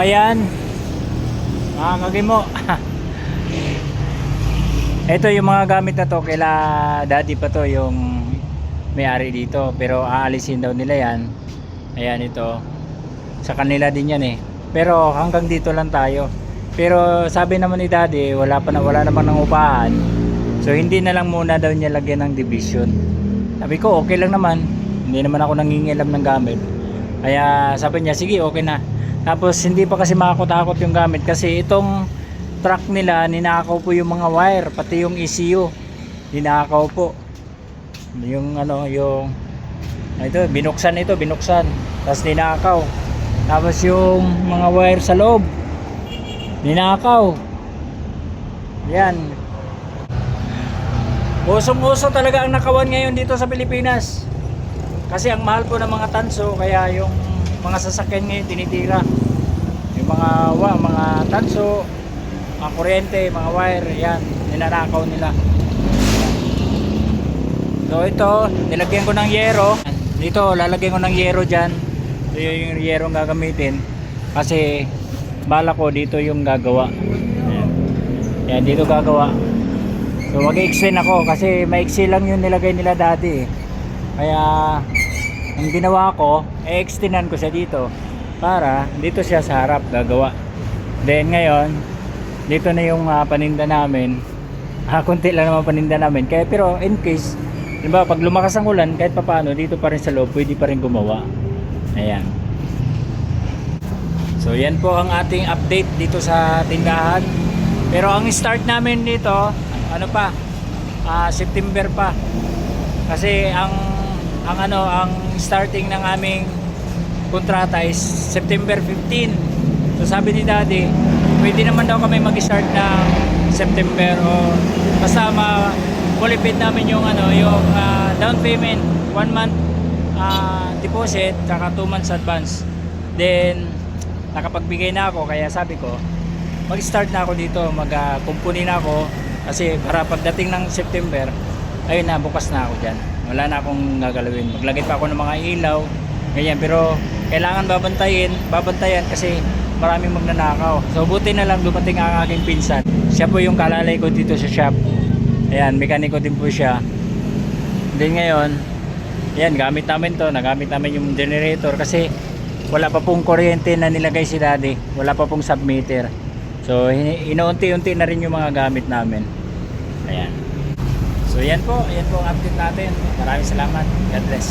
ayan, mga kagimo. Ito yung mga gamit na to, kaila daddy pa to yung may-ari dito, pero aalisin daw nila yan. Ayan, ito sa kanila din yan eh, pero hanggang dito lang tayo. Pero sabi naman ni daddy, wala naman ng upahan, so hindi na lang muna daw niya lagyan ng division. Sabi ko okay lang naman, hindi naman ako nangingialam ng gamit. Kaya sabi niya sige okay na. Tapos hindi pa kasi makakot-akot yung gamit kasi itong truck nila ninakaw po yung mga wire, pati yung ECU ninakaw po. Yung ano, yung ito binuksan, tapos ninakaw. Tapos yung mga wire sa loob ninakaw. Yan, usong-uso talaga ang nakawan ngayon dito sa Pilipinas kasi ang mahal po ng mga tanso, kaya yung mga sasakyan ngayon tinitira yung mga tanso, mga kuryente, mga wire, yan ninanakaw nila. So ito, nilagyan ko ng yero dito, lalagyan ko ng yero dyan. Ito yung yero ang gagamitin kasi bala ko dito yung gagawa. Yan, dito gagawa. So mag-extend ako kasi maiksi lang yung nilagay nila dati. Kaya ang ginawa ko, extendan ko siya dito para dito siya sa harap gagawa. Then ngayon, dito na yung paninda namin. Kunti lang naman paninda namin. Kaya pero in case, diba, pag lumakas ang ulan, kahit papaano dito pa rin sa loob, pwede pa rin gumawa. Ayan. So yan po ang ating update dito sa tindahan. Pero ang start namin dito, ano pa, September pa. Kasi ang starting ng aming kontrata is September 15. So sabi ni daddy, pwede naman daw kami mag-start ng September o basta ma-fulipid namin yung down payment, 1 month deposit, saka 2 months advance. Then nakapagbigay na ako, kaya sabi ko mag-start na ako dito, mag-kumpuni na ako kasi para pagdating ng September, ayun na, bukas na ako dyan, wala na akong gagalawin. Maglagay pa ako ng mga ilaw ganyan, pero kailangan babantayan kasi maraming magnanakaw. So buti na lang dumating ang aking pinsan, siya po yung kalalay ko dito sa shop. Ayan, mekaniko din po siya. Then ngayon, ayan, nagamit namin yung generator kasi wala pa pong kuryente na nilagay si daddy, wala pa pong submeter. So inuunti-unti na rin yung mga gamit namin. Ayan. So yan po ang update natin. Maraming salamat. God bless.